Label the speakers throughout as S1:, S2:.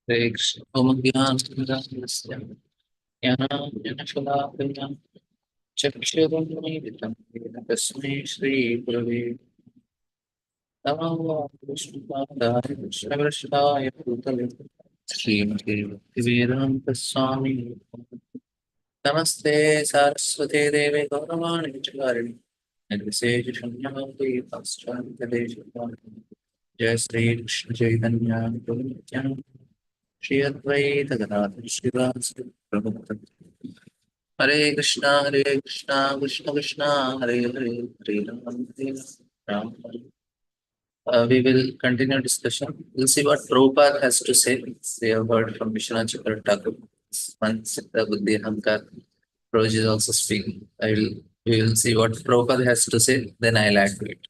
S1: प्रेक्षोमज्ञानस्य ज्ञानाञ्जनशलाकया चक्षुरुन्मीलितं येन तस्मै श्रीगुरवे नमः। विष्णुपादाय कृष्णकृष्णाय भूतले श्रीमते भक्तिवेदान्तस्वामी नमस्ते सारस्वते देवे गौरवाणि विचारिणि निर्विशेषशून्यमपि पाश्चात्यदेशपालिनि। जय श्री कृष्ण चैतन्य प्रभु नित्यानंद श्री अद्वैत गदाधर श्रीवासदि प्रभु। हरे कृष्णा कृष्ण कृष्णा हरे हरे हरे राम हरे Ram. We will continue discussion. We'll see what Prabhupada has to say. We have heard from Vishwanath Chakravarti Thakur. Once the Buddhi Ahankar Prabhuji is also speaking. We will see what Prabhupada has to say, then I'll add to it.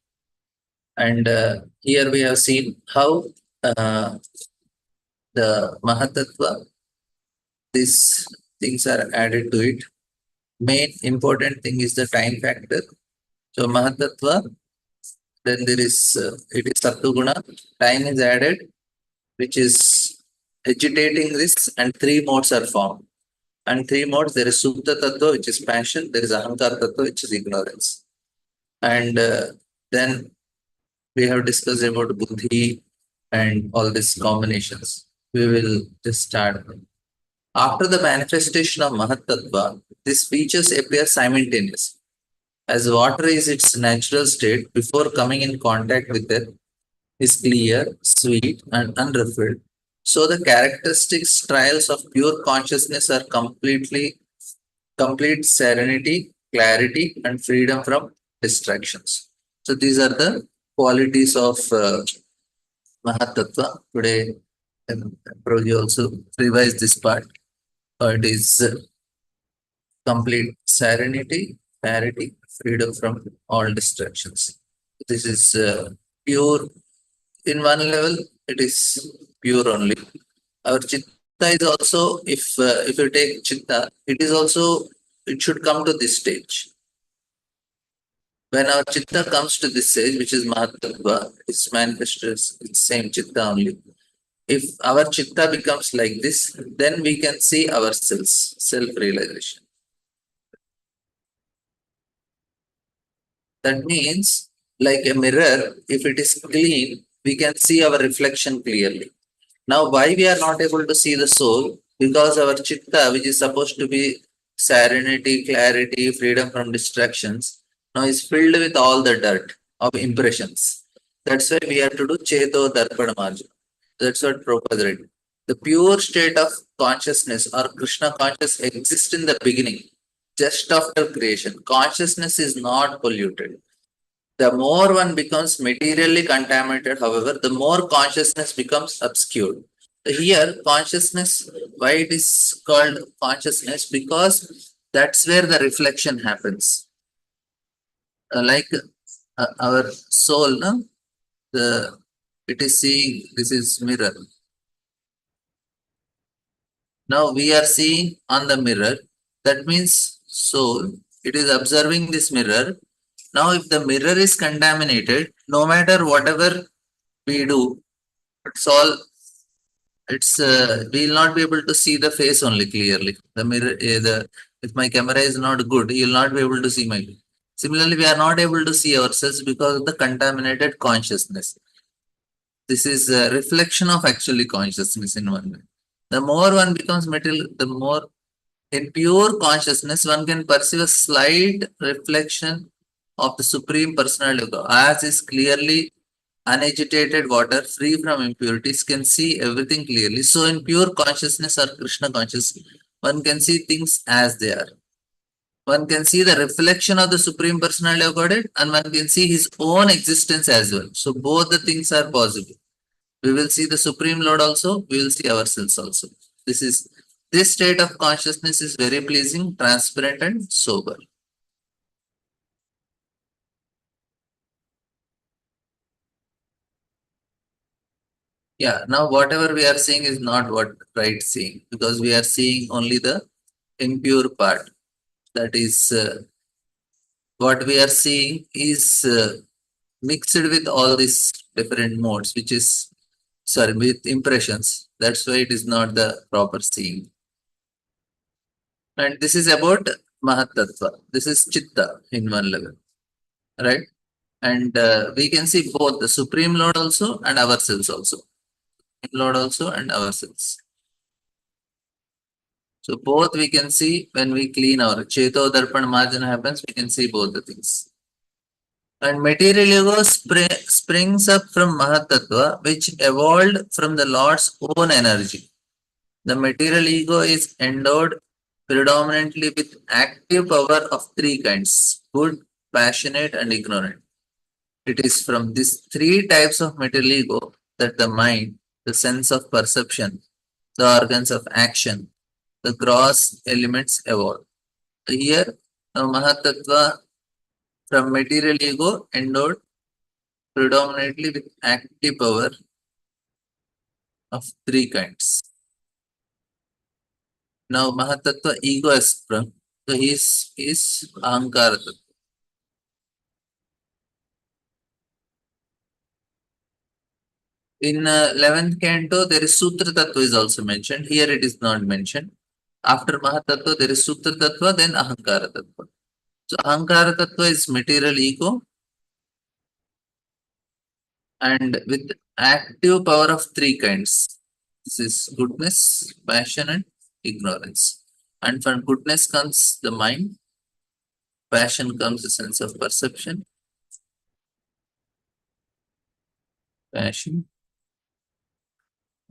S1: And here we have seen how the Mahatattva, these things are added to it. Main important thing is the time factor. So Mahatattva, then there is it is Sattva time is added, which is agitating this, and three modes are formed. And three modes, there is Supta Tattva, which is passion, there is Ahankar Tattva, which is ignorance. And then we have discussed about Buddhi and all these combinations. We will just start. After the manifestation of Mahatattva, these features appear simultaneously. As water is its natural state before coming in contact with it is clear, sweet, and unruffled. So the characteristics trials of pure consciousness are complete serenity, clarity, and freedom from distractions. So these are the qualities of Mahatattva. Today, Prabhuji also revised this part. It is complete serenity, clarity, freedom from all distractions. This is pure. In one level, it is pure only. Our chitta is also, if you take chitta, it is also, it should come to this stage. When our chitta comes to this stage, which is Mahatattva, it's manifested as it's same chitta only. If our chitta becomes like this, then we can see ourselves, self-realization. That means, like a mirror, if it is clean, we can see our reflection clearly. Now, why we are not able to see the soul? Because our chitta, which is supposed to be serenity, clarity, freedom from distractions, now is filled with all the dirt of impressions. That's why we have to do Cheto Darpana Marjana. That's what Prabhupada read. The pure state of consciousness or Krishna consciousness exists in the beginning, just after creation. Consciousness is not polluted. The more one becomes materially contaminated, however, the more consciousness becomes obscured. Here, consciousness, why it is called consciousness? Because that's where the reflection happens. Like our soul, no? It is seeing, this is mirror. Now we are seeing on the mirror. That means soul, it is observing this mirror. Now, if the mirror is contaminated, no matter whatever we do, it's all, it's we will not be able to see the face only clearly. The mirror, if my camera is not good, you will not be able to see my face. Similarly, we are not able to see ourselves because of the contaminated consciousness. This is a reflection of actually consciousness in one way. The more one becomes material, the more in pure consciousness, one can perceive a slight reflection of the Supreme Personality of God, as is clearly unagitated water, free from impurities, can see everything clearly. So, in pure consciousness or Krishna consciousness, one can see things as they are. One can see the reflection of the Supreme Personality of Godhead, and one can see his own existence as well. So, both the things are possible. We will see the Supreme Lord also, we will see ourselves also. This state of consciousness is very pleasing, transparent, and sober. Yeah, now whatever we are seeing is not what right seeing, because we are seeing only the impure part. That is, what we are seeing is mixed with all these different modes, which is sorry, with impressions. That's why it is not the proper seeing. And this is about Mahatattva. This is Chitta in one level, right? And we can see both the Supreme Lord also and ourselves also. Lord also and ourselves. So both we can see when we clean our Cheto Darpan Marjana happens, we can see both the things. And material ego springs up from Mahatattva, which evolved from the Lord's own energy. The material ego is endowed predominantly with active power of three kinds: good, passionate, and ignorant. It is from these three types of material ego that the mind, the sense of perception, the organs of action, the gross elements evolve. Here, now Mahatattva from material ego endowed predominantly with active power of three kinds. Now Mahatattva ego has sprung, so he is Ahankara Tattva. In 11th canto, there is Sutra Tattva is also mentioned. Here it is not mentioned. After Mahatattva, there is Sutra Tattva, then Ahankara Tattva. So Ahankara Tattva is material ego and with active power of three kinds. This is goodness, passion, and ignorance. And from goodness comes the mind, passion comes the sense of perception, passion,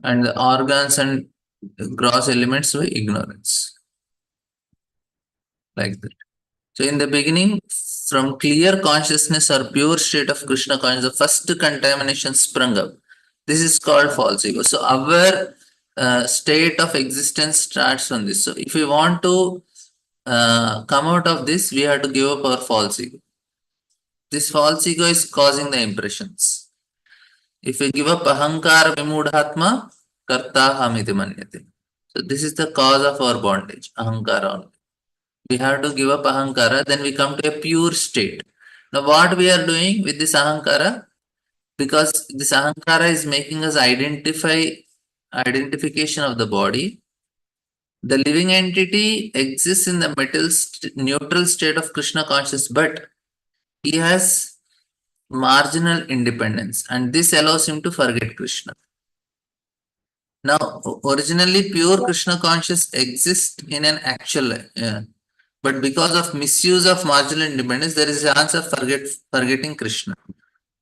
S1: and the organs and gross elements were ignorance. Like that. So in the beginning, from clear consciousness or pure state of Krishna consciousness, the first contamination sprung up. This is called false ego. So our state of existence starts from this. So if we want to come out of this, we have to give up our false ego. This false ego is causing the impressions. If we give up ahankara vimudhatma, karta hamiti manyate. So this is the cause of our bondage, ahankara only. We have to give up ahankara, then we come to a pure state. Now what we are doing with this ahankara, because this ahankara is making us identification of the body, the living entity exists in the neutral state of Krishna consciousness, but he has marginal independence, and this allows him to forget Krishna. Now, originally pure Krishna consciousness exists in an actual life, but because of misuse of marginal independence, there is a chance of forgetting Krishna.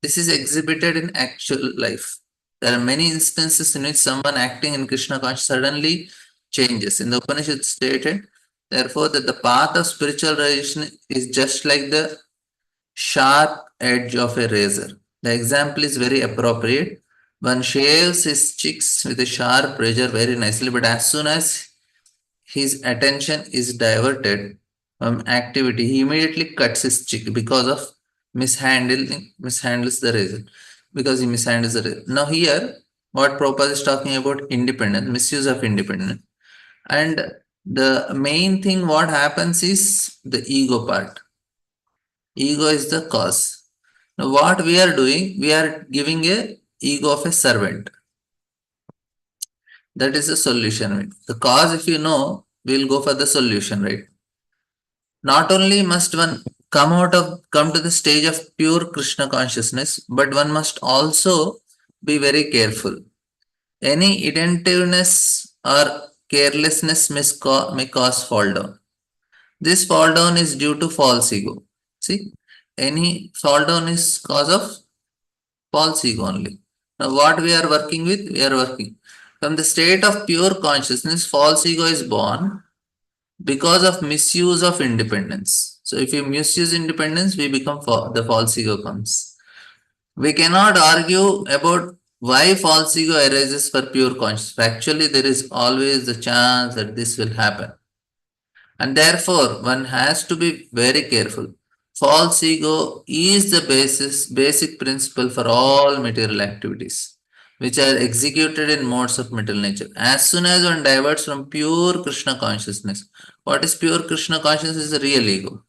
S1: This is exhibited in actual life. There are many instances in which someone acting in Krishna consciousness suddenly changes. In the Upanishad stated, therefore, that the path of spiritual realization is just like the sharp edge of a razor. The example is very appropriate. One shaves his cheeks with a sharp razor very nicely, but as soon as his attention is diverted from activity, he immediately cuts his cheek because of mishandles the razor. Because he mishandles the razor. Now here, what Prabhupada is talking about independence, misuse of independence. And the main thing what happens is the ego part. Ego is the cause. Now what we are doing, we are giving a ego of a servant. That is the solution. The cause, if you know, we'll go for the solution, right? Not only must one come to the stage of pure Krishna consciousness, but one must also be very careful. Any attentiveness or carelessness may cause fall down. This fall down is due to false ego. See, any fall down is cause of false ego only. Now, what we are working with, we are working from the state of pure consciousness. False ego is born because of misuse of independence. So, if you misuse independence, we become the false ego comes. We cannot argue about why false ego arises for pure consciousness. Actually, there is always the chance that this will happen. And therefore, one has to be very careful. False ego is the basic principle for all material activities, which are executed in modes of material nature. As soon as one diverts from pure Krishna consciousness, what is pure Krishna consciousness is the real ego.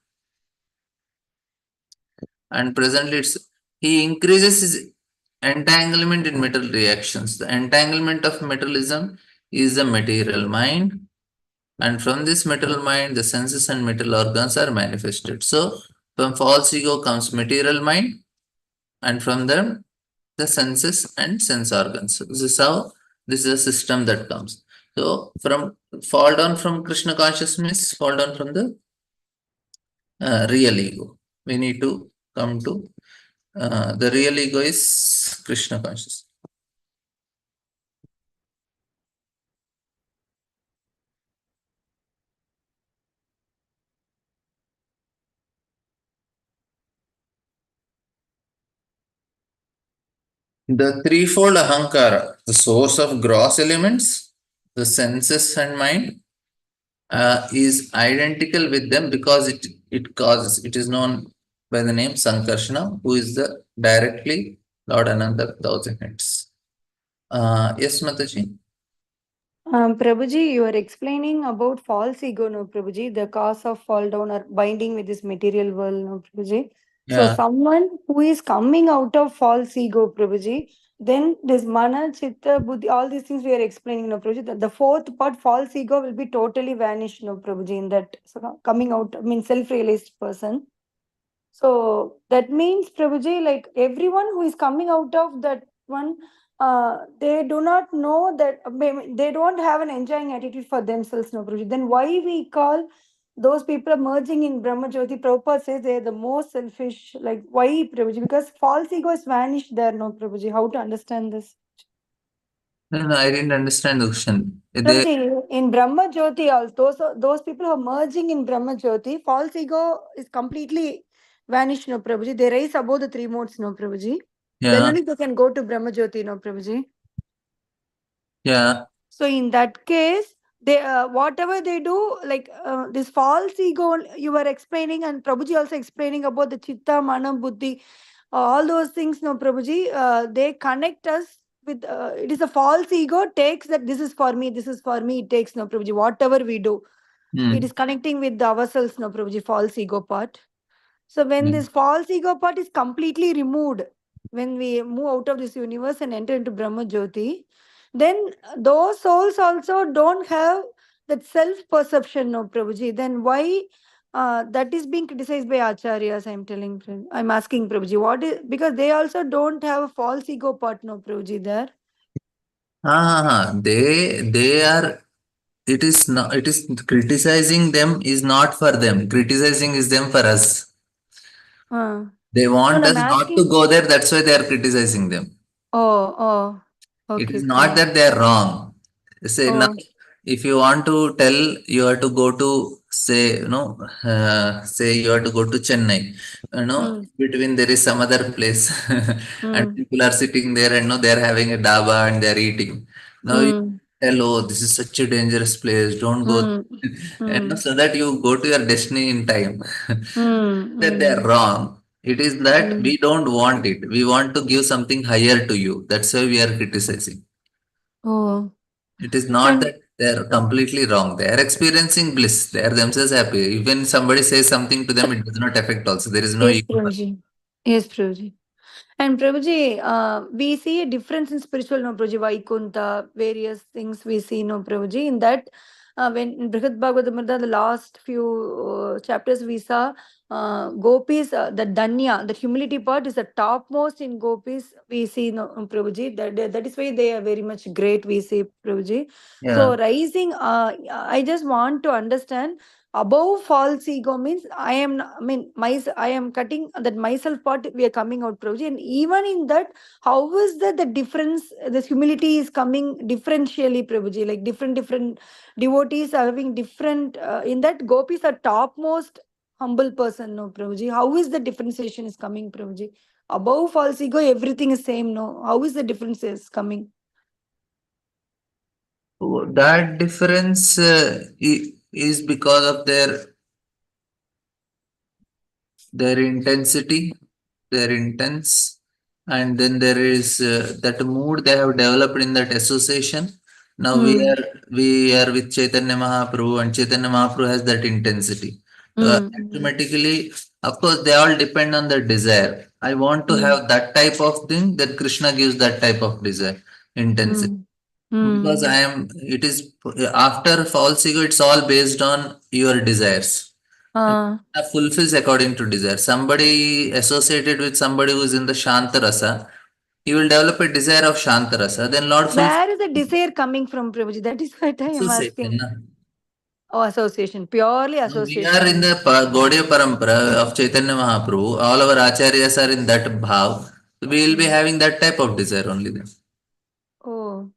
S1: And presently, he increases his entanglement in metal reactions. The entanglement of materialism is the material mind, and from this material mind, the senses and material organs are manifested. So, from false ego comes material mind, and from them, the senses and sense organs. So this is how this is a system that comes. So, from fall down from Krishna consciousness, fall down from the real ego. We need to come to the real ego is Krishna consciousness. The threefold ahankara, the source of gross elements, the senses and mind, is identical with them because it is known by the name Sankarshana, who is the directly Lord Ananda thousand heads. Yes, Mataji.
S2: Prabhuji, you are explaining about false ego, no, Prabhuji, the cause of fall down or binding with this material world, no, Prabhuji. So,
S1: Yeah.
S2: someone who is coming out of false ego, Prabhuji, then this mana, chitta, buddhi, all these things we are explaining, no, Prabhuji. The fourth part, false ego, will be totally vanished, no, Prabhuji, in that so coming out, I mean, self realized person. So that means, Prabhuji, like everyone who is coming out of that one, they do not know that they don't have an enjoying attitude for themselves, no, Prabhuji. Then why we call those people merging in Brahma Jyoti? Prabhupada says they are the most selfish. Like why, Prabhuji? Because false ego is vanished there, no, Prabhuji. How to understand this?
S1: No, I didn't understand the question.
S2: Prabhuji, in Brahma Jyoti also, those people who are merging in Brahma Jyoti, false ego is completely vanished, no Prabhuji. They rise above the three modes, no Prabhuji. Then
S1: Yeah,
S2: only they can go to Brahma Jyoti, no Prabhuji.
S1: yeah.
S2: So in that case, they whatever they do, like this false ego you were explaining, and Prabhuji also explaining about the chitta, manam, buddhi, all those things. No, Prabhuji, they connect us with. It is a false ego takes that this is for me, this is for me. It takes, no, Prabhuji. Whatever we do, it is
S1: Hmm.
S2: connecting with ourselves, no, Prabhuji. False ego part. So when
S1: Hmm.
S2: this false ego part is completely removed, when we move out of this universe and enter into Brahma Jyoti, then those souls also don't have that self-perception, no, Prabhuji. Then why that is being criticized by acharyas? I'm asking Prabhuji, what is, because they also don't have a false ego part, no, Prabhuji there.
S1: They are. It is not. It is criticizing them is not for them. Criticizing is them for us.
S2: Uh,
S1: They
S2: no,
S1: want
S2: no, I'm
S1: us not to
S2: asking.
S1: go there. That's why they are criticizing them.
S2: Oh, oh,
S1: It
S2: okay,
S1: is not
S2: Prabhuji.
S1: that they are wrong. Say now,
S2: Oh,
S1: if you want to tell, you have to go to say, say you have to go to Chennai.
S2: mm,
S1: Between there is some other place, and
S2: mm,
S1: people are sitting there and they are having a daba and they are eating. Now you
S2: mm,
S1: tell, oh, this is such a dangerous place. Don't go.
S2: mm, mm.
S1: So that you go to your destiny in time.
S2: Mm,
S1: That they are
S2: mm,
S1: wrong. It is that
S2: mm.
S1: we don't want it. We want to give something higher to you. That's why we are criticizing.
S2: Oh,
S1: It is not
S2: and
S1: that they are completely wrong. They are experiencing bliss. They are themselves happy. Even somebody says something to them, it does not affect also. There is no
S2: yes,
S1: ego.
S2: Prabhuji. Yes, Prabhuji. And Prabhuji, we see a difference in spiritual, no, Prabhuji, Vaikunta, various things we see, no, Prabhuji. In that, when in Brihad Bhagavatam, the last few chapters we saw gopis, the danya, the humility part is the topmost in gopis. We see, no, Prabhuji. That is why they are very much great. We see, Prabhuji.
S1: Yeah.
S2: So rising, I just want to understand above false ego means I am cutting that myself part, we are coming out, Prabhuji. And even in that, how is that the difference, this humility is coming differentially, Prabhuji, like different devotees are having different in that gopis are topmost humble person, no, Prabhuji. How is the differentiation is coming, Prabhuji? Above false ego everything is same, no, how is the difference is coming?
S1: So that difference is because of their intensity, their intense, and then there is that mood they have developed in that association. Now
S2: Hmm.
S1: we are with Chaitanya Mahaprabhu, and Chaitanya Mahaprabhu has that intensity.
S2: Hmm.
S1: Automatically, of course, they all depend on the desire. I want to
S2: Mm.
S1: have that type of thing, then Krishna gives that type of desire, intensity.
S2: Mm.
S1: Because
S2: Mm.
S1: it is after false ego, it's all based on your desires. And Krishna fulfills according to desire. Somebody associated with somebody who is in the Shantarasa, he will develop a desire of Shantarasa, then Lord fulfills
S2: Where is the desire coming from, Prabhuji? That is what I am
S1: association.
S2: asking.
S1: Na?
S2: Oh, association, purely
S1: Now we are
S2: association
S1: in the
S2: only.
S1: Gaudiya Parampara of Chaitanya Mahaprabhu. All our acharyas are in that bhav. We will be
S2: Mm.
S1: having that type of desire only then.
S2: Oh,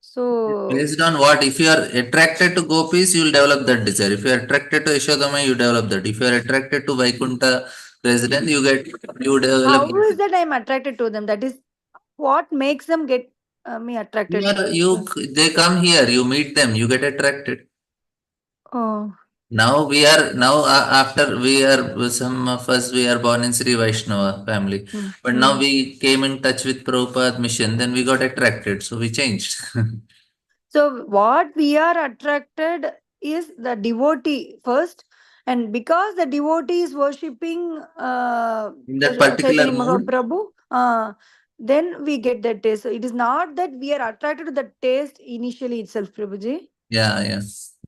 S2: so
S1: Based on what? If you are attracted to gopis, you will develop that desire. If you are attracted to Yashodama, you develop that. If you are attracted to Vaikuntha resident, you develop
S2: how is
S1: that.
S2: that I am attracted to them? That is what makes them get me
S1: You
S2: attracted
S1: are
S2: to
S1: you
S2: them.
S1: they come here, you meet them, you get attracted.
S2: Oh.
S1: Now after we are some of us we are born in Sri Vaishnava family,
S2: Mm.
S1: but now
S2: Mm.
S1: we came in touch with Prabhupada mission, then we got attracted, so we changed.
S2: So what we are attracted is the devotee first, and because the devotee is worshipping
S1: In that particular
S2: Chaitanya
S1: mood,
S2: Mahaprabhu, then we get that taste. So it is not that we are attracted to the taste initially itself, Prabhuji.
S1: yeah, yeah.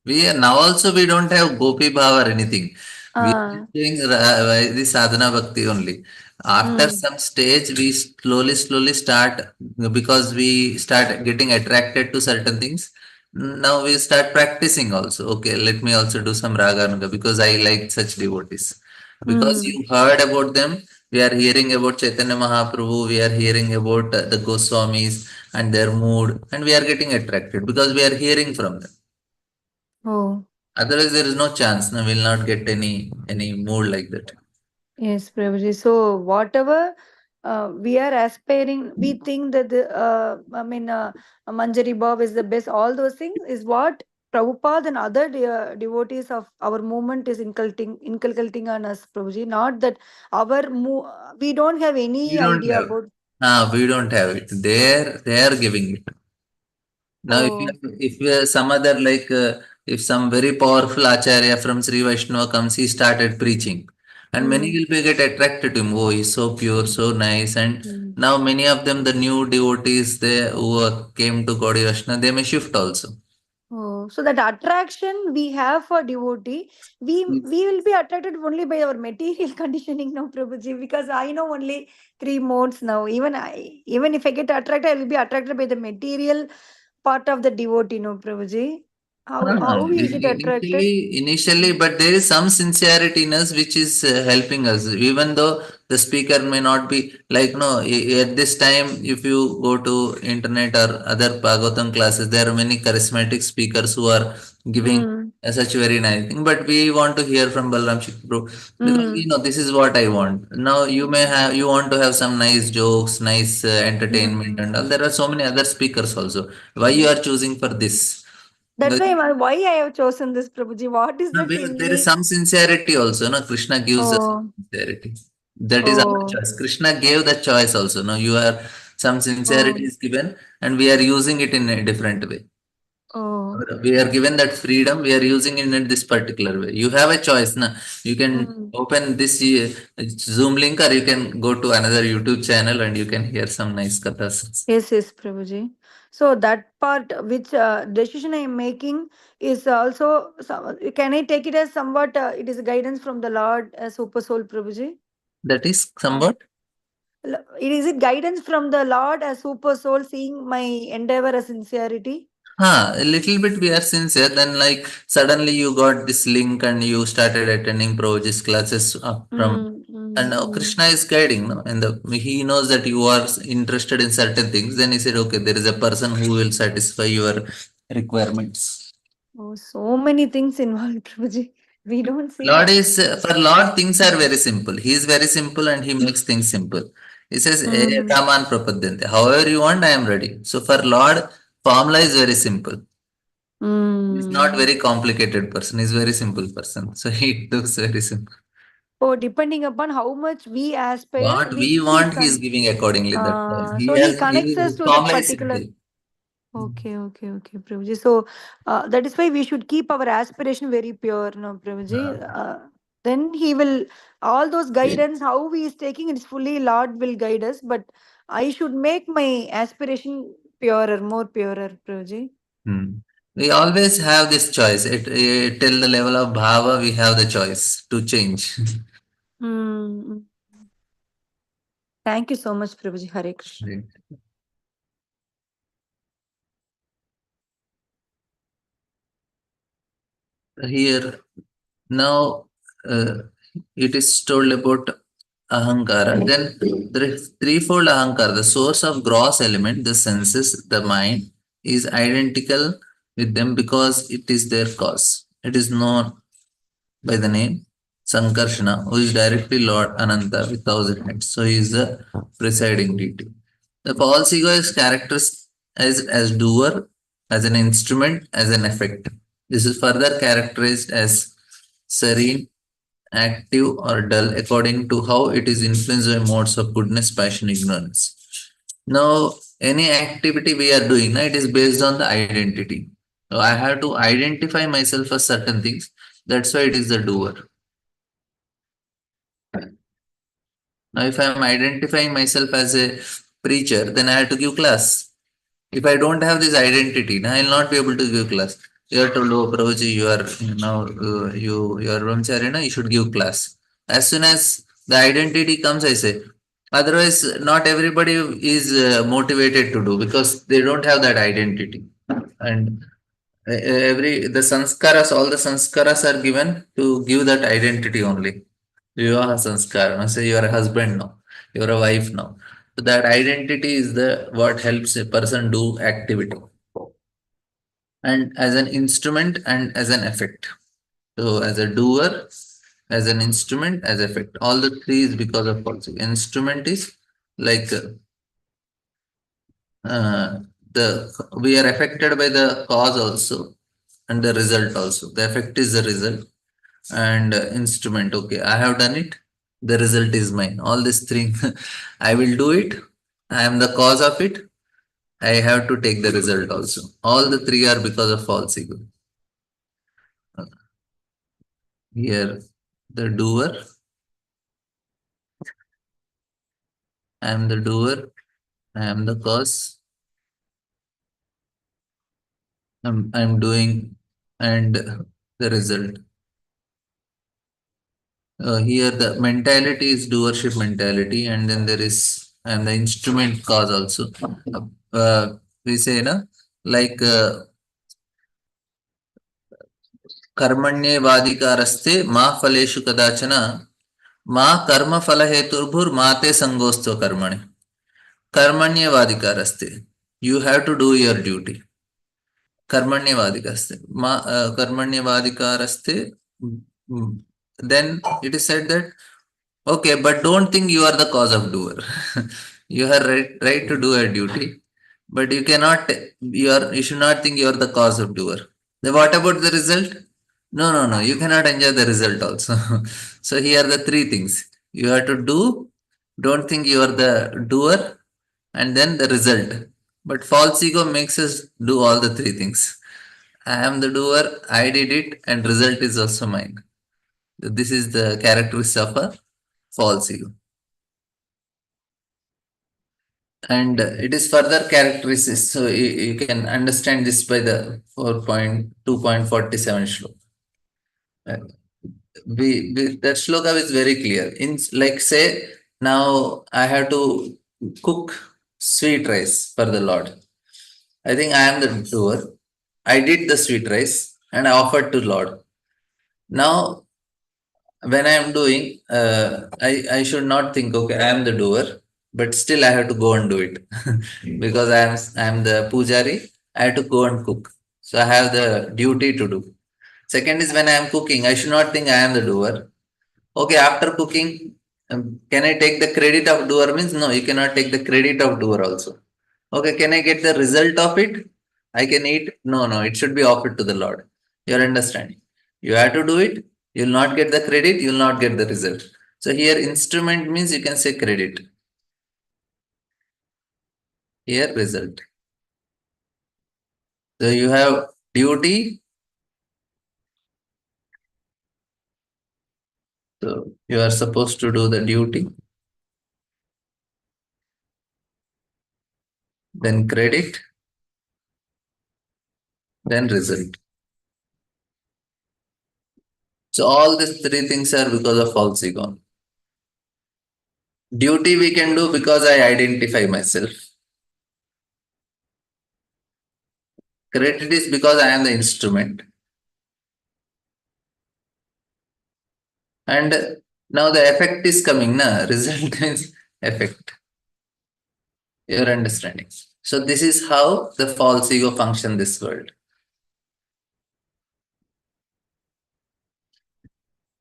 S1: We are now also we don't have Gopi Bhav or anything. We are
S2: Uh,
S1: just doing the sadhana bhakti only. After
S2: mm,
S1: some stage, we slowly start because we start getting attracted to certain things. Now we start practicing also. Okay, let me also do some raga nuga because I like such devotees. Because
S2: mm,
S1: you heard about them, we are hearing about Chaitanya Mahaprabhu, we are hearing about the Goswamis and their mood, and we are getting attracted because we are hearing from them.
S2: oh.
S1: Otherwise, there is no chance. No, we'll not get any mood like that.
S2: Yes, Prabhuji. So whatever we are aspiring, we think that Manjari Bob is the best. All those things is what Prabhupada and other devotees of our movement is inculcating on us, Prabhuji. Not that we don't have
S1: We
S2: any
S1: don't
S2: idea
S1: have.
S2: about.
S1: We don't have it. They are giving it. Now,
S2: Oh,
S1: if you are some other if some very powerful acharya from Sri Vaishnava comes, he started preaching, and many
S2: mm,
S1: will be get attracted to him. Oh, he's so pure, so nice, and
S2: mm.
S1: now many of them, the new devotees, they who came to Gaudiya Vaishnava, they may shift also.
S2: Oh, so that attraction we have for devotee, we will be attracted only by our material conditioning now, Prabhuji, because I know only three modes now. Even if I get attracted, I will be attracted by the material part of the devotee, no, Prabhuji. How is it attracted?
S1: Initially, but there is some sincerity in us which is helping us. Even though the speaker may not be like no, at this time, if you go to internet or other Bhagavatam classes, there are many charismatic speakers who are giving
S2: Mm,
S1: such very nice thing. But we want to hear from Balram Shikru because
S2: mm,
S1: this is what I want. Now you want to have some nice jokes, nice entertainment,
S2: mm.
S1: and all. There are so many other speakers also. Why you are choosing for this?
S2: That's why I have chosen this, Prabhuji. What is
S1: No,
S2: that
S1: because
S2: in
S1: there is
S2: me?
S1: some sincerity also. No, Krishna gives us
S2: Oh,
S1: sincerity. That is our
S2: oh,
S1: choice. Krishna gave the choice also. No, you are some
S2: oh,
S1: sincerity is given, and we are using it in a different way.
S2: oh.
S1: We are given that freedom. We are using it in this particular way. You have a choice. Na, you can
S2: Mm.
S1: open this Zoom link, or you can go to another YouTube channel, and you can hear some nice kathas.
S2: Yes, yes, Prabhuji. So that part which decision I am making is also, can I take it as somewhat, it is guidance from the Lord Super Soul, Prabhuji?
S1: That is
S2: Uh,
S1: somewhat.
S2: it guidance from the Lord as Super Soul, seeing my endeavor as sincerity?
S1: A little bit we are sincere. Then, like suddenly you got this link and you started attending Projis classes from,
S2: Mm,
S1: and
S2: mm,
S1: now
S2: mm.
S1: Krishna is guiding, no? And he knows that you are interested in certain things. Then he said, okay, there is a person who will satisfy your requirements.
S2: Oh, so many things involved, Prabhuji. We don't see
S1: Lord
S2: that.
S1: is for Lord things are very simple. He is very simple and he makes things simple. He says,
S2: Mm,
S1: Kaman prapadyante. However you want, I am ready. So for Lord, formula is very simple. He's not
S2: mm.
S1: very complicated person. He's very simple person. So he looks very simple.
S2: Oh, depending upon how much we aspire,
S1: What we
S2: he
S1: want, he's
S2: can.
S1: giving accordingly. That
S2: So he connects us
S1: his
S2: to that
S1: formula is
S2: particular.
S1: simple.
S2: Okay, okay, okay, Prabhuji. So that is why we should keep our aspiration very pure, no, Prabhuji.
S1: Uh,
S2: Then he will, all those guidance, how he is taking, it's fully Lord will guide us. But I should make my aspiration purer, more purer, Prabhuji.
S1: Hmm. We always have this choice. Till the level of bhava, we have the choice to change.
S2: Mm. Thank you so much, Prabhuji. Hare Krishna.
S1: Here now, it is told about ahankara. Then there is threefold ahankara. The source of gross element, the senses, the mind, is identical with them because it is their cause. It is known by the name Sankarshana, who is directly Lord Ananta with thousand heads. So he is the presiding deity. The false ego is characterized as doer, as an instrument, as an effect. This is further characterized as serene, active, or dull according to how it is influenced by modes of goodness, passion, ignorance. Now, any activity we are doing, it is based on the identity. So I have to identify myself as certain things. That's why it is the doer. Now, if I am identifying myself as a preacher, then I have to give class. If I don't have this identity, then I will not be able to give class. You are told, oh, Prabhuji, you are now you are brahmachari, you should give class. As soon as the identity comes, I say. Otherwise, not everybody is motivated to do because they don't have that identity. And all the sanskaras are given to give that identity only. You are a sanskara. Now say you are a husband now. You are a wife now. So that identity is the what helps a person do activity. And as an instrument and as an effect. So as a doer, as an instrument, as effect. All the three is because of policy. Instrument is like uh, the we are affected by the cause also and the result also. The effect is the result and instrument. Okay, I have done it. The result is mine. All these three, I will do it. I am the cause of it. I have to take the result also. All the three are because of false ego. Here, the doer. I am the doer. I am the cause. I'm doing and the result. Here the mentality is doership mentality, and then there is and the instrument cause also. We say na like कर्मण्ये वादिकारस्ते मा फलेषु कदाचन मा कर्म फल हेतुर्भुर्माते संगोस्त्व कर्मणि कर्मण्ये वादिकारस्ते you have to do your duty कर्मण्ये वादिकारस्ते मा कर्मण्ये वादिकारस्ते then it is said that okay, but don't think you are the cause of doer. You are right to do a duty, but you should not think you are the cause of doer. Then what about the result? No. You cannot enjoy the result also. So here are the three things. You have to do, don't think you are the doer, and then the result. But false ego makes us do all the three things. I am the doer, I did it, and result is also mine. This is the characteristic of a false ego. And it is further characteristics. So you can understand this by the 4.2.47 shloka. Uh, that shloka is very clear. In like say now I have to cook sweet rice for the Lord. I think I am the doer. I did the sweet rice and I offered to Lord. Now when I am doing, I should not think, okay, I am the doer, but still I have to go and do it because I am the pujari. I have to go and cook, so I have the duty to do. Second is when I am cooking, I should not think I am the doer. Okay, after cooking, can I take the credit of doer? Means no, you cannot take the credit of doer also. Okay, can I get the result of it? I can eat. No, it should be offered to the Lord. You're understanding. You have to do it. You'll not get the credit, you'll not get the result. So here instrument means you can say credit. Here result. So you have duty, So you are supposed to do the duty, then credit, then result. So all these three things are because of false ego. Duty we can do because I identify myself. Credit is because I am the instrument. And now the effect is coming, na? Result is effect. Your understanding. So this is how the false ego function this world.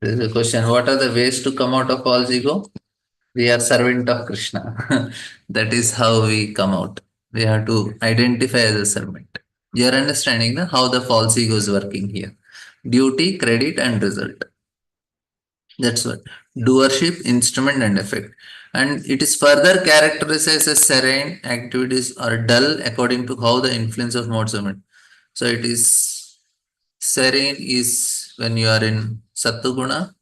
S1: There is a question. What are the ways to come out of false ego? We are servant of Krishna. That is how we come out. We have to identify as a servant. You are understanding na, how the false ego is working here. Duty, credit, and result. That's what. Doership, instrument, and effect. And it is further characterized as serene activities are dull according to how the influence of modes of it. So it is serene is when you are in Sattuguna,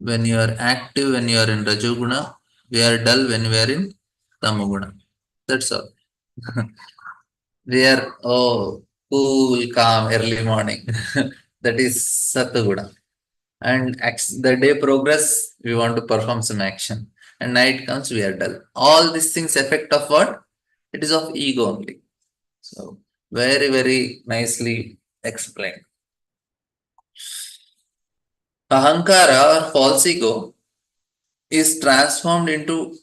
S1: when you are active, when you are in Rajoguna, we are dull when we are in Tamoguna. That's all. We are cool, calm, early morning. That is Sattuguna. And the day progress, we want to perform some action. And night comes, we are dull. All these things effect of what? It is of ego only. So very, very nicely explained. Ahankara or false ego is transformed into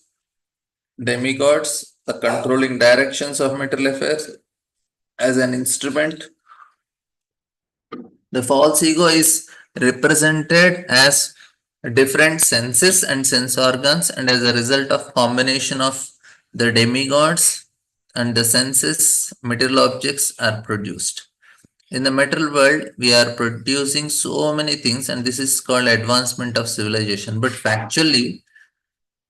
S1: demigods, the controlling directions of material affairs as an instrument. The false ego is represented as different senses and sense organs, and as a result of combination of the demigods and the senses, material objects are produced. In the material world, we are producing so many things, and this is called advancement of civilization. But factually,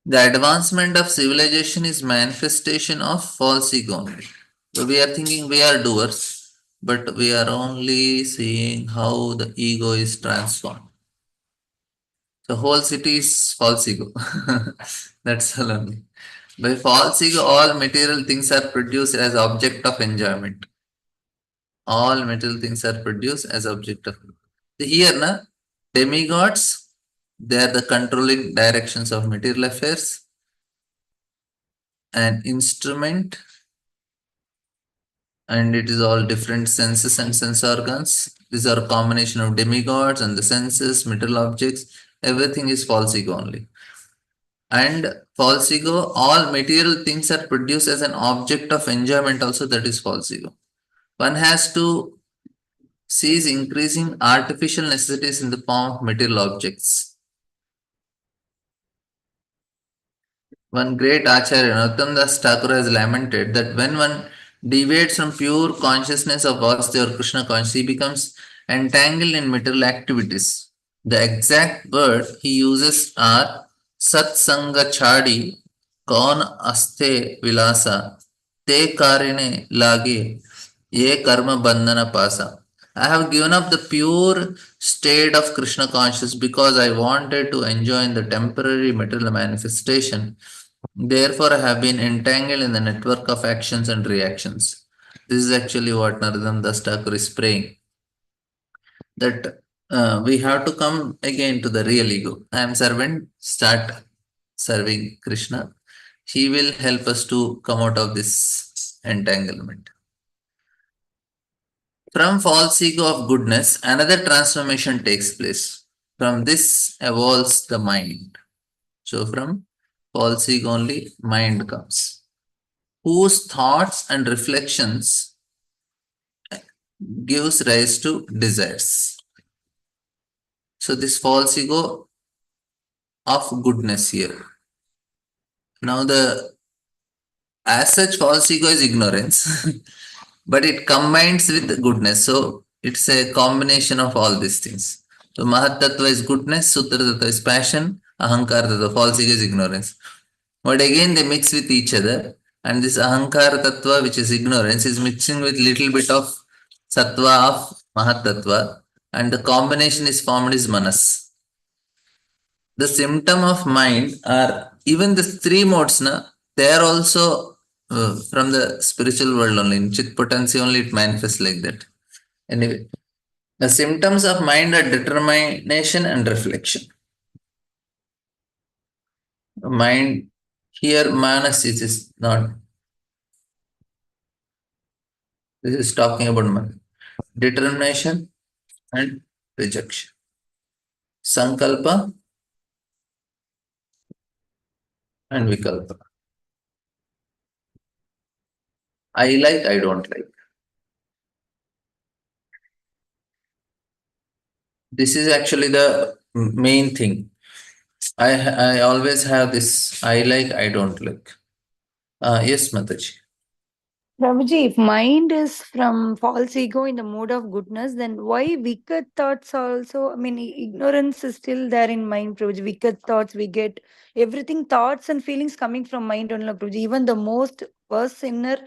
S1: the advancement of civilization is manifestation of false ego only. So we are thinking we are doers, but we are only seeing how the ego is transformed. The whole city is false ego. That's all only. By false ego, all material things are produced as object of enjoyment. All material things are produced as object of. Here, na, demigods, they are the controlling directions of material affairs. An instrument, and it is all different senses and sense organs. These are a combination of demigods and the senses, material objects. Everything is false ego only. And false ego, all material things are produced as an object of enjoyment also, that is false ego. One has to cease increasing artificial necessities in the form of material objects. One great Acharya, Narottam Das Thakur, has lamented that when one deviates from pure consciousness of Vasudeva or Krishna consciousness, he becomes entangled in material activities. The exact word he uses are Satsanga Chadi, Kaun Aste Vilasa, Te Karine Lage, Ye Karma Bandhana Pasa. I have given up the pure state of Krishna consciousness because I wanted to enjoy the temporary material manifestation. Therefore, I have been entangled in the network of actions and reactions. This is actually what Narottam Das Thakur is praying. That we have to come again to the real ego. I am servant, start serving Krishna. He will help us to come out of this entanglement. From false ego of goodness, another transformation takes place. From this evolves the mind. So from false ego only, mind comes, whose thoughts and reflections gives rise to desires. So this false ego of goodness here. Now the as such false ego is ignorance, but it combines with goodness. So it's a combination of all these things. So Mahat Tattva is goodness, Sutra Tattva is passion, Ahankar Tattva, false ego is ignorance. But again they mix with each other, and this Ahankar Tattva, which is ignorance, is mixing with little bit of Sattva of Mahat Tattva, and the combination is formed is Manas. the symptom of mind are even the three modes, na, they are also from the spiritual world only. In chit potency only it manifests like that. Anyway, the symptoms of mind are determination and reflection. Mind here, manas is not. This is talking about man. Determination and rejection. Sankalpa and vikalpa. I like, I don't like. This is actually the main thing. I always have this I like, I don't like. Yes, Mataji.
S2: Prabhuji, if mind is from false ego in the mode of goodness, then why wicked thoughts also? I mean, ignorance is still there in mind, Prabhuji. Wicked thoughts, we get everything, thoughts and feelings coming from mind only, Prabhuji. Even the most worst sinner,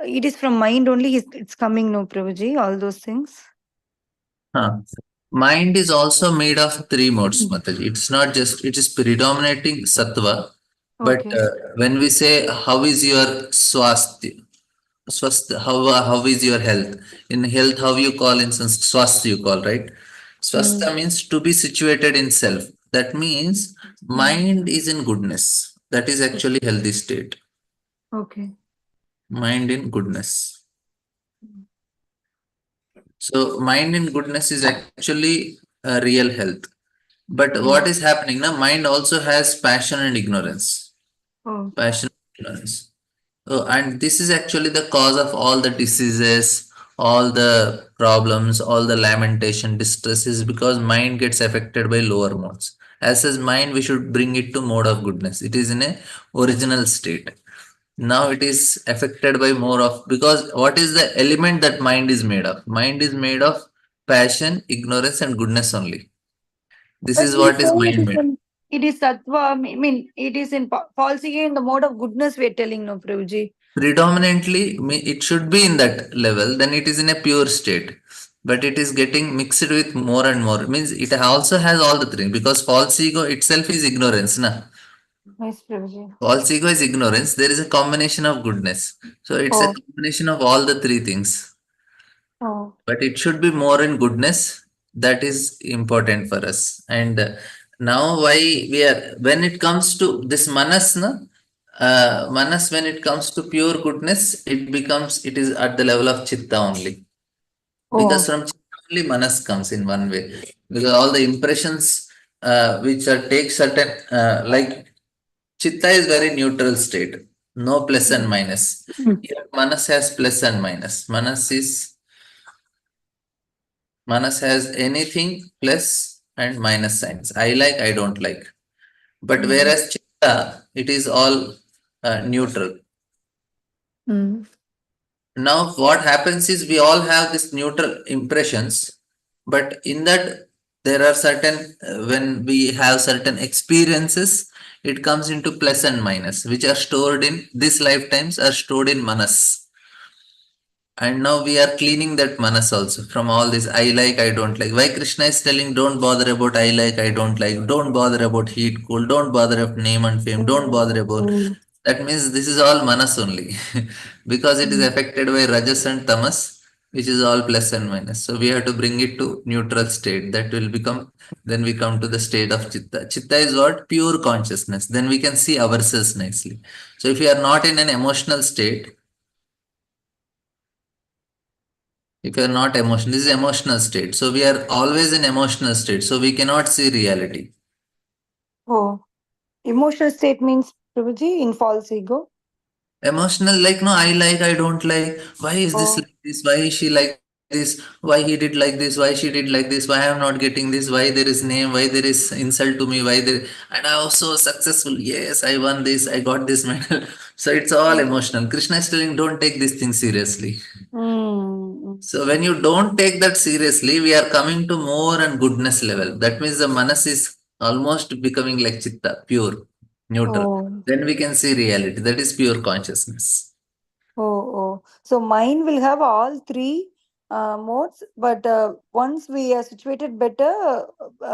S2: it is from mind only, it's coming, no, Prabhuji, all those things.
S1: Huh. Mind is also made of three modes, Mataji. It's not just, it is predominating sattva. But
S2: Okay.
S1: when we say, how is your swasthya? How is your health? In health, how you call in swasthya you call, right?
S2: Mm.
S1: Swasthya means to be situated in self. That means mind is in goodness. That is actually healthy state.
S2: Okay.
S1: Mind in goodness. So mind in goodness is actually real health. But what is happening now? Mind also has passion and ignorance.
S2: Oh.
S1: Passion and ignorance. And this is actually the cause of all the diseases, all the problems, all the lamentation, distress is because mind gets affected by lower modes. As is mind, we should bring it to mode of goodness. It is in a original state. Now it is affected by more of, because what is the element that mind is made of? Mind is made of passion, ignorance, and goodness only. This
S2: But
S1: is
S2: we
S1: what
S2: say
S1: is mind made.
S2: it is sattva. I mean, it is in false ego in the mode of goodness. We're telling, no, Prabhuji.
S1: Predominantly it should be in that level, then it is in a pure state, but it is getting mixed with more and more. It means it also has all the three, because false ego itself is ignorance, na.
S2: Yes, Prabhuji.
S1: False ego is ignorance, there is a combination of goodness, so it's a
S2: Oh.
S1: combination of all the three things,
S2: Oh.
S1: but it should be more in goodness. That is important for us. And now why we are, when it comes to this manas, na, manas, when it comes to pure goodness, it becomes, it is at the level of chitta only, because
S2: Oh.
S1: from chitta only manas comes in one way, because all the impressions which are take certain like chitta is very neutral state, no plus and minus.
S2: Mm.
S1: Here manas has plus and minus. Manas has anything plus and minus signs. I like, I don't like. But
S2: Mm.
S1: whereas chitta, it is all neutral.
S2: Mm.
S1: Now, what happens is we all have this neutral impressions, but in that there are certain, when we have certain experiences, it comes into plus and minus, which are stored in this lifetimes, are stored in manas. And now we are cleaning that manas also from all this I like, I don't like. Why Krishna is telling, don't bother about I like, I don't like, don't bother about heat, cool, don't bother about name and fame, don't bother about.
S2: Mm.
S1: That means this is all manas only, because it is
S2: Mm.
S1: affected by rajas and tamas, which is all plus and minus. So we have to bring it to neutral state. That will become, then we come to the state of chitta. Chitta is what? Pure consciousness. Then we can see ourselves nicely. So if you are not in an emotional state, if you are not emotional, this is emotional state. So we are always in emotional state. So we cannot see reality.
S2: Oh. Emotional state means, Prabhuji, in false ego.
S1: Emotional, like, no, I like, I don't like. Why is this
S2: Oh.
S1: like this? Why is she like this? Why he did like this? Why she did like this? Why I am not getting this? Why there is name? Why there is insult to me? Why there? And I was so successful. Yes, I won this. I got this medal. So it's all emotional. Krishna is telling, don't take this thing seriously.
S2: Mm.
S1: So when you don't take that seriously, we are coming to more and goodness level. That means the manas is almost becoming like chitta, pure, neutral.
S2: Oh.
S1: Then we can see reality. That is pure consciousness.
S2: Oh. Oh. So mind will have all three modes, but once we are situated better,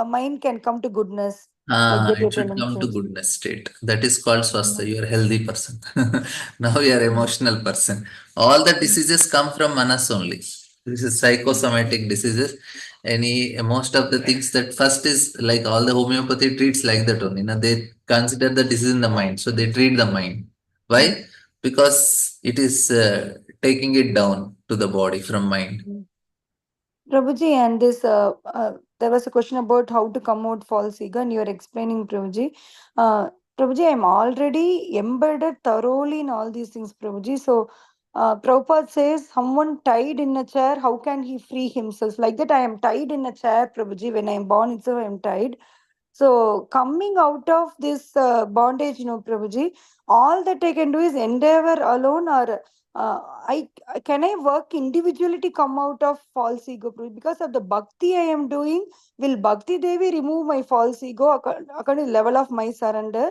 S2: mind can come to goodness. like that
S1: It
S2: you're
S1: should
S2: telling,
S1: come to
S2: Prabhuji.
S1: goodness state. That is called swastha.
S2: Mm.
S1: You are a healthy person. Now you are emotional person. All the diseases come from manas only. This is psychosomatic diseases. Most of the things that first is like all the homeopathy treats like that only. Now they consider the disease in the mind, so they treat the mind. Why? Because it is taking it down to the body from mind.
S2: Mm. Prabhuji, and this there was a question about how to come out false ego, and you are explaining, Prabhuji. Prabhuji, I'm already embedded thoroughly in all these things, Prabhuji. So, Prabhupada says, someone tied in a chair, how can he free himself? Like that, I am tied in a chair, Prabhuji. When I am born itself, I am tied. So, coming out of this bondage, Prabhuji, all that I can do is endeavor alone, or can I work individually to come out of false ego, Prabhuji? Because of the bhakti I am doing, will Bhakti Devi remove my false ego according to the level of my surrender?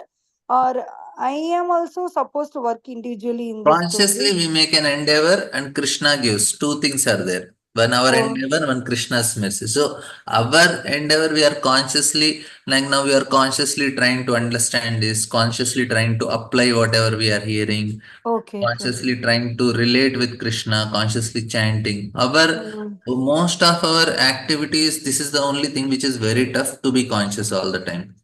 S2: Or I am also supposed to work individually in this,
S1: Consciously,
S2: Prabhuji?
S1: we make an endeavor, and Krishna gives. Two things are there. One our
S2: Oh,
S1: endeavor, one Krishna's mercy. So, our endeavor, we are consciously, like now, we are consciously trying to understand this, consciously trying to apply whatever we are hearing,
S2: okay,
S1: consciously
S2: Prabhuji.
S1: trying to relate with Krishna, consciously chanting. Our
S2: Mm.
S1: most of our activities, this is the only thing which is very tough to be conscious all the time.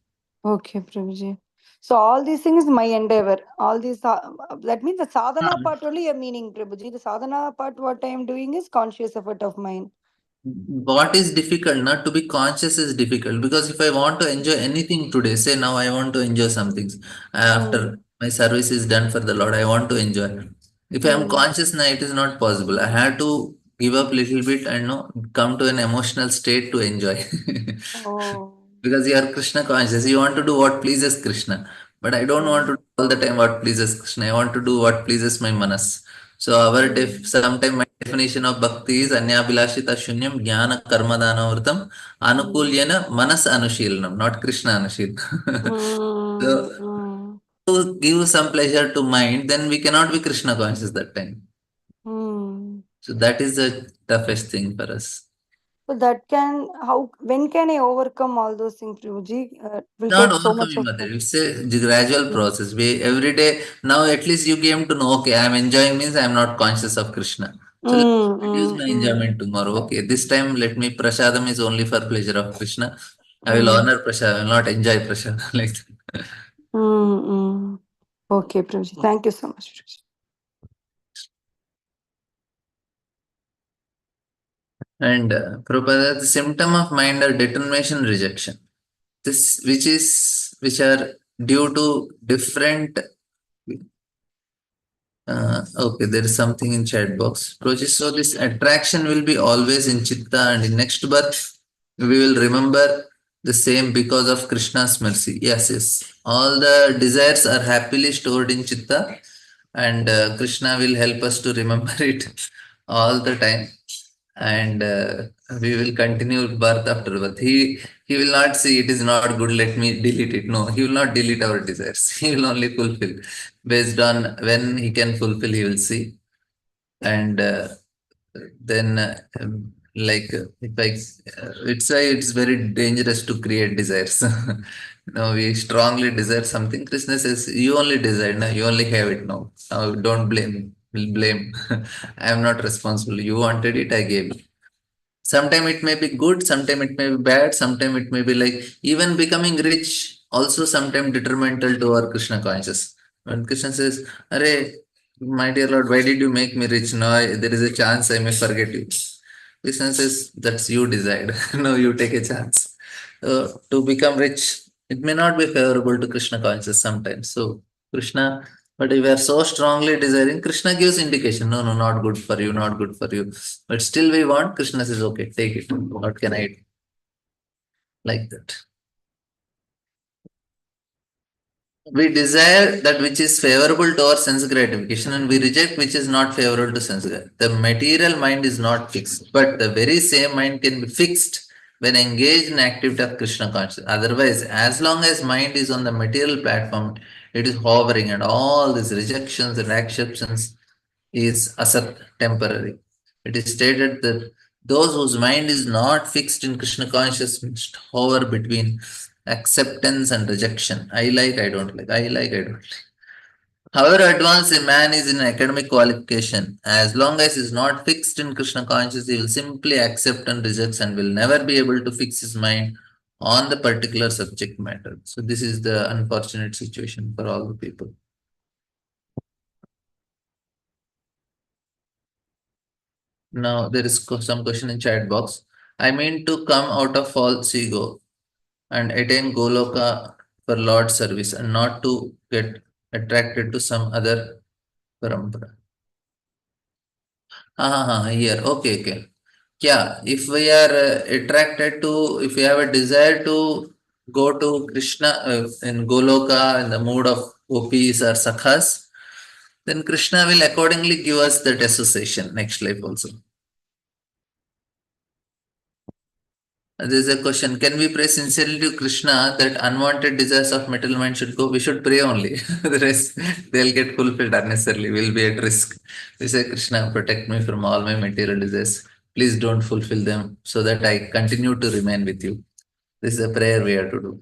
S2: Okay, Prabhuji. So all these things, my endeavor. All these, that means the sadhana part only a meaning, Prabhuji. The sadhana part, what I am doing is conscious effort of mine.
S1: What is difficult, not to be conscious is difficult, because if I want to enjoy anything today, say now I want to enjoy some things after
S2: Mm,
S1: my service is done for the Lord, I want to enjoy. If I am
S2: mm.
S1: conscious now, it is not possible. I have to give up little bit and no come to an emotional state to enjoy.
S2: Oh.
S1: Because you are Krishna conscious, you want to do what pleases Krishna, but I don't want
S2: Mm,
S1: to do all the time what pleases Krishna. I want to do what pleases my manas. So our
S2: mm,
S1: sometime my definition of bhakti is anyabhilashita shunyam jnana karma dhanavritam
S2: mm,
S1: anukulyana manas anushilnam, not Krishna anushilnam. So
S2: mm, mm,
S1: to give some pleasure to mind, then we cannot be Krishna conscious that time.
S2: mm.
S1: So that is the toughest thing for us.
S2: So that can, how, when can I overcome all those things, Prabhuji? Will
S1: Not
S2: take so much
S1: overcoming
S2: of
S1: method.
S2: time.
S1: It's a gradual process. We every day now at least you came to know, okay, I'm enjoying means I'm not conscious of Krishna. So let
S2: Mm,
S1: me reduce
S2: mm,
S1: my
S2: mm,
S1: enjoyment tomorrow. Okay, this time let me prasadam is only for pleasure of Krishna. I will
S2: mm,
S1: honor prasadam, I will not enjoy prasadam like that.
S2: mm, mm. Okay, Prabhuji. Thank you so much, Prabhuji.
S1: And Prabhupada, the symptom of mind are determination, rejection. This which are due to different. Okay, there is something in chat box. Project, so this attraction will be always in Chitta, and in next birth we will remember the same because of Krishna's mercy. Yes, yes. All the desires are happily stored in Chitta, and Krishna will help us to remember it all the time, and we will continue birth after birth. He will not say it is not good, let me delete it. No, he will not delete our desires. He will only fulfill based on when he can fulfill. He will see, and then like if I, it's why it's very dangerous to create desires. No, we strongly desire something. Krishna says you only desire now, you only have it now. Now don't blame. I am not responsible. You wanted it, I gave it. Sometime it may be good, sometime it may be bad, sometime it may be like even becoming rich, also sometime detrimental to our Krishna conscious. When Krishna says, Array, my dear Lord, why did you make me rich? Now there is a chance I may forget you. Krishna says, that's you decide. No, you take a chance. To become rich, it may not be favorable to Krishna conscious sometimes. So Krishna, but if we are so strongly desiring, Krishna gives indication, no, no, not good for you, not good for you. But still we want, Krishna says, okay, take it. What can I do? Like that. We desire that which is favorable to our sense gratification, and we reject which is not favorable to sense gratification. The material mind is not fixed, but the very same mind can be fixed when engaged in activity of Krishna consciousness. Otherwise, as long as mind is on the material platform, it is hovering, and all these rejections and acceptance is asat, temporary. It is stated that those whose mind is not fixed in Krishna consciousness must hover between. acceptance and rejection. I like, I don't like. I like, I don't like. However advanced a man is in academic qualification, as long as he is not fixed in Krishna consciousness, he will simply accept and reject and will never be able to fix his mind on the particular subject matter. So this is the unfortunate situation for all the people. Now there is some question in chat box. I mean to come out of false ego and attain Goloka for Lord service and not to get attracted to some other parampara. Here. Okay, okay. Yeah, if we are attracted to, if we have a desire to go to Krishna in Goloka in the mood of gopis or sakhas, then Krishna will accordingly give us that association next life also. There is a question. Can we pray sincerely to Krishna that unwanted desires of material mind should go? We should pray only. The rest, they'll get fulfilled unnecessarily. We'll be at risk. We say, Krishna, protect me from all my material desires. Please don't fulfill them so that I continue to remain with you. This is a prayer we have to do.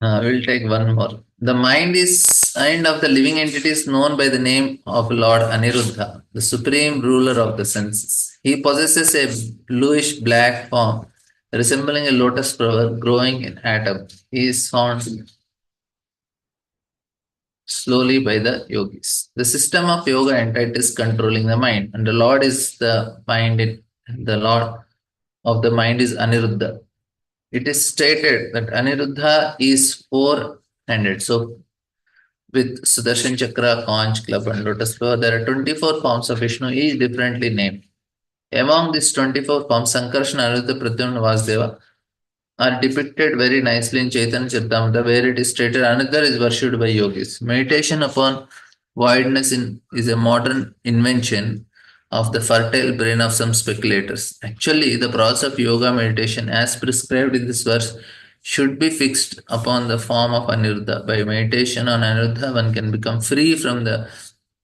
S1: We'll take one more. The mind of the living entity is known by the name of Lord Aniruddha, the supreme ruler of the senses. He possesses a bluish black form resembling a lotus flower growing in atom. He is found slowly by the yogis. The system of yoga entities controlling the mind, and the Lord is the mind. The Lord of the mind is Aniruddha. It is stated that Aniruddha is four-handed. So with Sudarshan Chakra, Conch, Club, and Lotus Flower, there are 24 forms of Vishnu, each differently named. Among these 24 forms, Sankarsana, Aniruddha, Pradyumna, Vasudeva are depicted very nicely in Chaitanya Charitamrita, where it is stated another is worshipped by yogis. Meditation upon voidness is a modern invention of the fertile brain of some speculators. Actually, the process of yoga meditation, as prescribed in this verse, should be fixed upon the form of Aniruddha. By meditation on Aniruddha, one can become free from the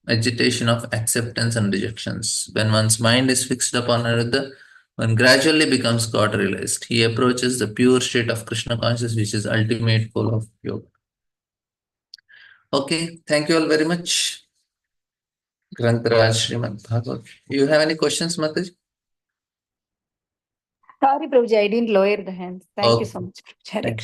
S1: agitation of acceptance and rejections. When one's mind is fixed upon Aniruddha, one gradually becomes God realized. He approaches the pure state of Krishna consciousness, which is ultimate goal of yoga. Okay, thank you all very much. Grantaraj Srimad Bhagavatam. You have any questions, Mataji?
S2: Sorry, Prabhuji, I didn't lower the hands. Thank you so
S1: Okay,
S2: much, Prabhuji. Hare
S1: thank you.